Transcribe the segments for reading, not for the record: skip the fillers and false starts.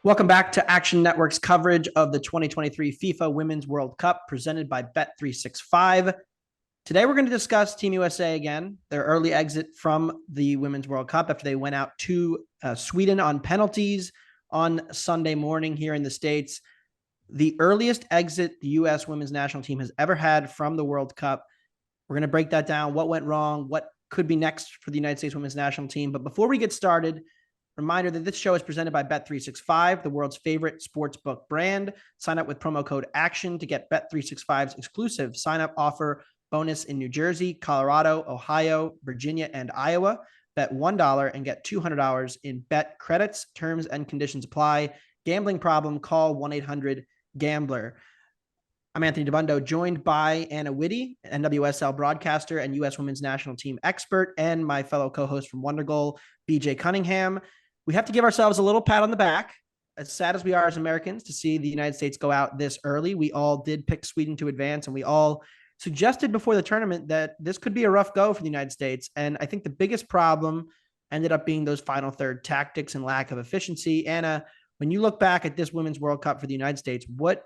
Welcome back to Action Network's coverage of the 2023 FIFA Women's World Cup presented by Bet365. Today, we're going to discuss Team USA again, their early exit from the Women's World Cup after they went out to Sweden on penalties on Sunday morning here in the States. The earliest exit the U.S. women's national team has ever had from the World Cup. We're going to break that down, what went wrong, what could be next for the United States women's national team. But before we get started, reminder that this show is presented by Bet365, the world's favorite sportsbook brand. Sign up with promo code ACTION to get Bet365's exclusive sign-up offer bonus in New Jersey, Colorado, Ohio, Virginia, and Iowa. Bet $1 and get $200 in bet credits. Terms and conditions apply. Gambling problem, call 1-800-GAMBLER. I'm Anthony Dabundo, joined by Anna Whitty, NWSL broadcaster and U.S. women's national team expert, and my fellow co-host from Wonder Goal, BJ Cunningham. We have to give ourselves a little pat on the back, as sad as we are as Americans, to see the United States go out this early. We all did pick Sweden to advance, and we all suggested before the tournament that this could be a rough go for the United States. And I think the biggest problem ended up being those final third tactics and lack of efficiency. Anna, when you look back at this Women's World Cup for the United States, what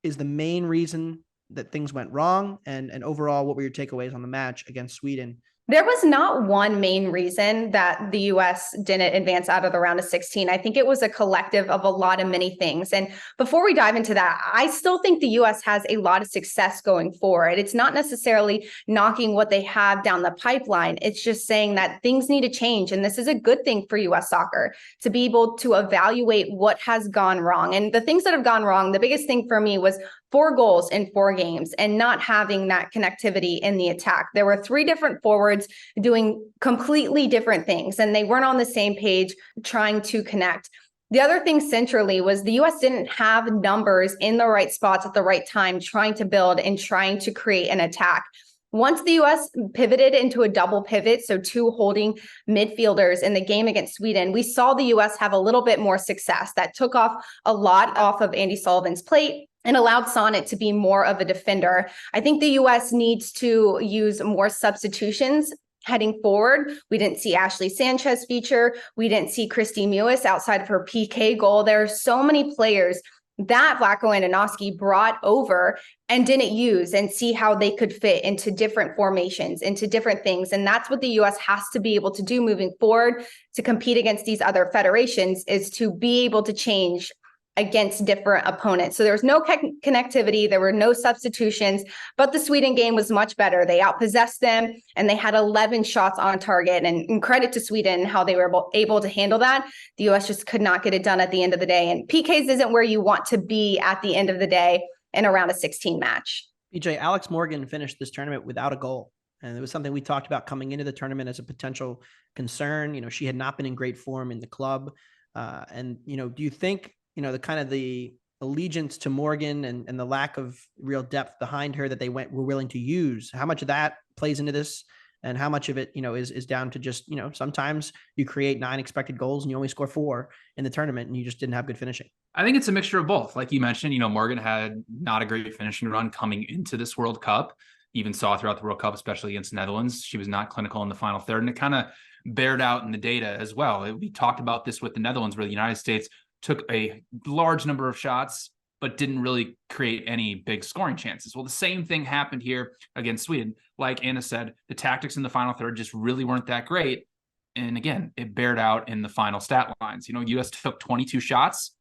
is the main reason that things went wrong? And overall, what were your takeaways on the match against Sweden? There was not one main reason that the U.S. didn't advance out of the round of 16. I think it was a collective of a lot of many things. And before we dive into that, I still think the U.S. has a lot of success going forward. It's not necessarily knocking what they have down the pipeline. It's just saying that things need to change. And this is a good thing for U.S. soccer to be able to evaluate what has gone wrong. And the things that have gone wrong, the biggest thing for me was 4 goals in 4 games and not having that connectivity in the attack. There were 3 different forwards doing completely different things, and they weren't on the same page trying to connect. The other thing centrally was the U.S. didn't have numbers in the right spots at the right time, trying to build and trying to create an attack. Once the U.S. pivoted into a double pivot, so 2 holding midfielders in the game against Sweden, we saw the U.S. have a little bit more success. That took off a lot off of Andy Sullivan's plate and allowed Sonnet to be more of a defender. I think the U.S. needs to use more substitutions heading forward. We didn't see Ashley Sanchez feature. We didn't see Christy Mewis outside of her PK goal. There are so many players that Vlatko Andonovski brought over and didn't use and see how they could fit into different formations, into different things. And that's what the U.S. has to be able to do moving forward to compete against these other federations, is to be able to change against different opponents. So there was no connectivity, there were no substitutions, but the Sweden game was much better. They outpossessed them and they had 11 shots on target, and credit to Sweden how they were able to handle that. The US just could not get it done at the end of the day, and PKs isn't where you want to be at the end of the day in a round of 16 match. BJ, Alex Morgan finished this tournament without a goal. And it was something we talked about coming into the tournament as a potential concern. You know, she had not been in great form in the club. Do you think, the kind of the allegiance to Morgan and the lack of real depth behind her that they were willing to use, how much of that plays into this, and how much of it, is down to just, sometimes you create 9 expected goals and you only score 4 in the tournament and you just didn't have good finishing? I think it's a mixture of both. Like you mentioned, Morgan had not a great finishing run coming into this World Cup. Even saw throughout the World Cup, especially against the Netherlands. She was not clinical in the final third, and it kind of bared out in the data as well. We talked about this with the Netherlands, where the United States took a large number of shots, but didn't really create any big scoring chances. Well, the same thing happened here against Sweden. Like Anna said, the tactics in the final third just really weren't that great. And again, it bared out in the final stat lines. U.S. took 22 shots,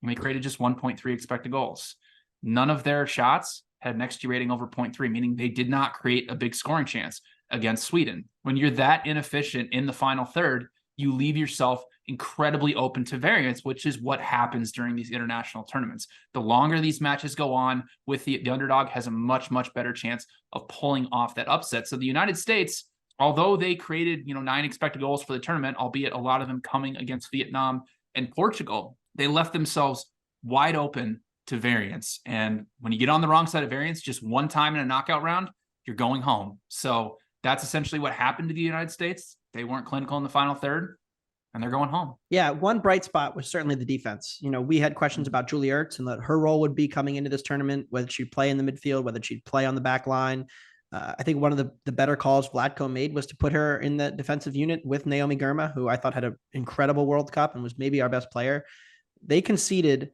and they created just 1.3 expected goals. None of their shots had an XG rating over 0.3, meaning they did not create a big scoring chance against Sweden. When you're that inefficient in the final third, you leave yourself incredibly open to variance, which is what happens during these international tournaments. The longer these matches go on, with the underdog has a much, much better chance of pulling off that upset. So the United States, although they created, 9 expected goals for the tournament, albeit a lot of them coming against Vietnam and Portugal, they left themselves wide open to variance. And when you get on the wrong side of variance, just one time in a knockout round, you're going home. So that's essentially what happened to the United States. They weren't clinical in the final third, and they're going home. Yeah, one bright spot was certainly the defense. We had questions about Julie Ertz and what her role would be coming into this tournament, whether she'd play in the midfield, whether she'd play on the back line. I think one of the better calls Vlatko made was to put her in the defensive unit with Naomi Girma, who I thought had an incredible World Cup and was maybe our best player. they conceded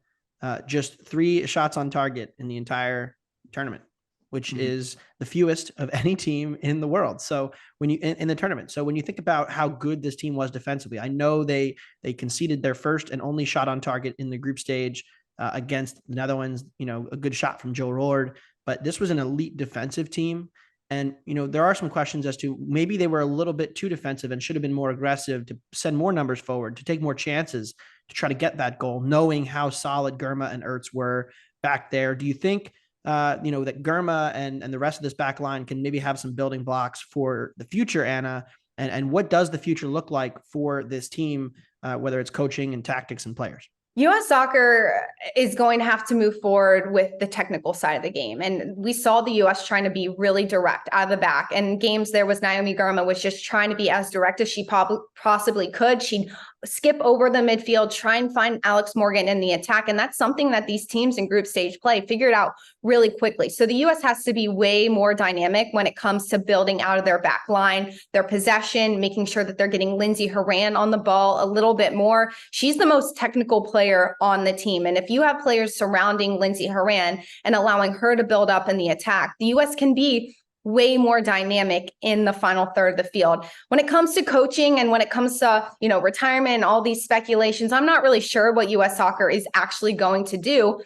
just 3 shots on target in the entire tournament, which is the fewest of any team in the world. So when you in the tournament, so when you think about how good this team was defensively, I know they conceded their first and only shot on target in the group stage against the Netherlands. A good shot from Joe Roord, but this was an elite defensive team. And, there are some questions as to maybe they were a little bit too defensive and should have been more aggressive to send more numbers forward, to take more chances to try to get that goal, knowing how solid Germa and Ertz were back there. Do you think, that Germa and the rest of this back line can maybe have some building blocks for the future, Anna? And what does the future look like for this team, whether it's coaching and tactics and players? U.S. soccer is going to have to move forward with the technical side of the game. And we saw the U.S. trying to be really direct out of the back. And games there was Naomi Girma was just trying to be as direct as she possibly could. She'd skip over the midfield, try and find Alex Morgan in the attack. And that's something that these teams in group stage play figured out really quickly. So the U.S. has to be way more dynamic when it comes to building out of their back line, their possession, making sure that they're getting Lindsey Horan on the ball a little bit more. She's the most technical player on the team. And if you have players surrounding Lindsey Horan and allowing her to build up in the attack, the U.S. can be way more dynamic in the final third of the field. When it comes to coaching and when it comes to, retirement and all these speculations, I'm not really sure what U.S. soccer is actually going to do.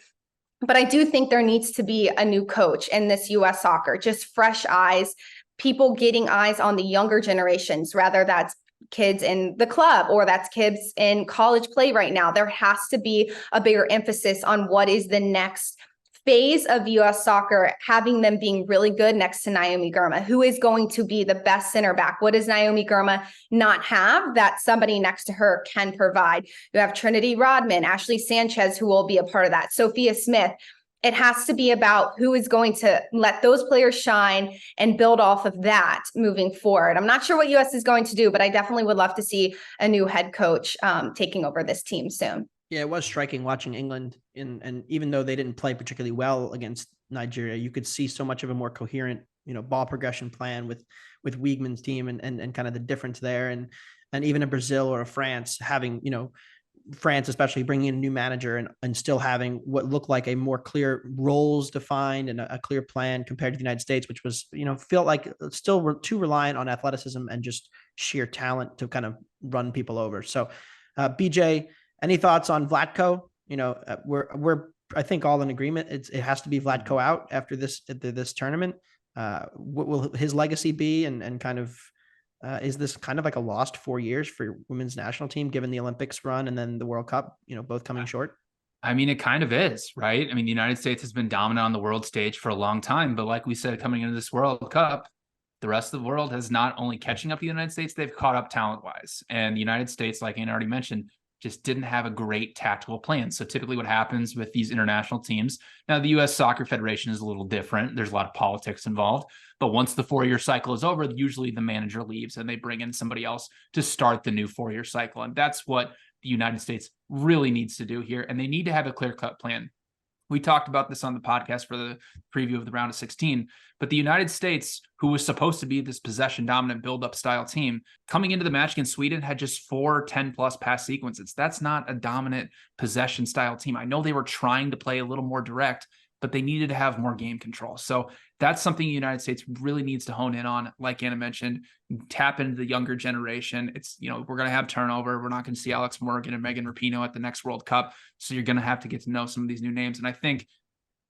But I do think there needs to be a new coach in this U.S. soccer, just fresh eyes, people getting eyes on the younger generations, rather that's kids in the club or that's kids in college play right now. There has to be a bigger emphasis on what is the next phase of U.S. soccer, having them being really good next to Naomi Girma. Who is going to be the best center back? What does Naomi Girma not have that somebody next to her can provide? You have Trinity Rodman, Ashley Sanchez, who will be a part of that, Sophia Smith. It has to be about who is going to let those players shine and build off of that moving forward. I'm not sure what U.S. is going to do, but I definitely would love to see a new head coach taking over this team soon. Yeah, it was striking watching England, and even though they didn't play particularly well against Nigeria, you could see so much of a more coherent, ball progression plan with Wiegman's team and kind of the difference there, and even a Brazil or a France having, France especially bringing in a new manager and still having what looked like a more clear roles defined and a clear plan compared to the United States, which was, felt like still too reliant on athleticism and just sheer talent to kind of run people over. So, BJ, any thoughts on Vlatko? We're I think all in agreement. It has to be Vlatko out after this tournament. What will his legacy be? And kind of is this kind of like a lost 4 years for women's national team, given the Olympics run and then the World Cup, both coming short? I mean, it kind of is, right? I mean, the United States has been dominant on the world stage for a long time, but like we said, coming into this World Cup, the rest of the world has not only catching up to the United States, they've caught up talent-wise. And the United States, like Anna already mentioned, just didn't have a great tactical plan. So typically what happens with these international teams, now the U.S. Soccer Federation is a little different. There's a lot of politics involved. But once the 4-year cycle is over, usually the manager leaves and they bring in somebody else to start the new 4-year cycle. And that's what the United States really needs to do here. And they need to have a clear-cut plan. We talked about this on the podcast for the preview of the round of 16, but the United States, who was supposed to be this possession dominant build-up style team, coming into the match against Sweden had just 4 10-plus pass sequences. That's not a dominant possession style team. I know they were trying to play a little more direct, but they needed to have more game control. So that's something the United States really needs to hone in on. Like Anna mentioned, tap into the younger generation. It's, we're going to have turnover. We're not going to see Alex Morgan and Megan Rapinoe at the next World Cup. So you're going to have to get to know some of these new names. And I think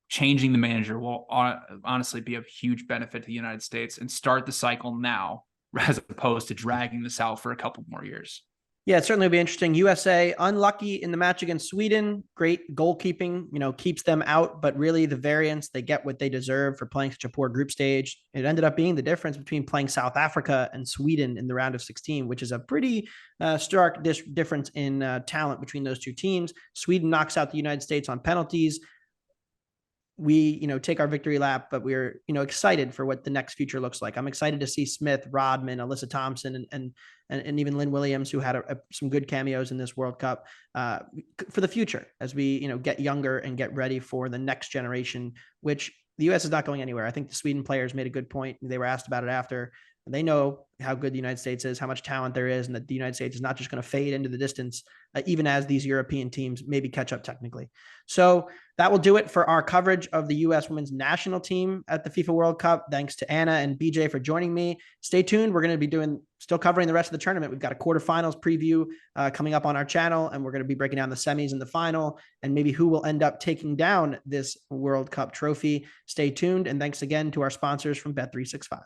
changing the manager will honestly be a huge benefit to the United States and start the cycle now, as opposed to dragging this out for a couple more years. Yeah, it certainly will be interesting. USA unlucky in the match against Sweden. Great goalkeeping, keeps them out, but really the variance, they get what they deserve for playing such a poor group stage. It ended up being the difference between playing South Africa and Sweden in the round of 16, which is a pretty stark difference in talent between those two teams. Sweden knocks out the United States on penalties. We, take our victory lap, but we're, excited for what the next future looks like. I'm excited to see Smith, Rodman, Alyssa Thompson, and even Lynn Williams, who had some good cameos in this World Cup for the future as we, get younger and get ready for the next generation, which the U.S. is not going anywhere. I think the Sweden players made a good point. They were asked about it after. They know how good the United States is, how much talent there is, and that the United States is not just going to fade into the distance, even as these European teams maybe catch up technically. So that will do it for our coverage of the U.S. women's national team at the FIFA World Cup. Thanks to Anna and BJ for joining me. Stay tuned. We're going to be still covering the rest of the tournament. We've got a quarterfinals preview coming up on our channel, and we're going to be breaking down the semis and the final, and maybe who will end up taking down this World Cup trophy. Stay tuned, and thanks again to our sponsors from Bet365.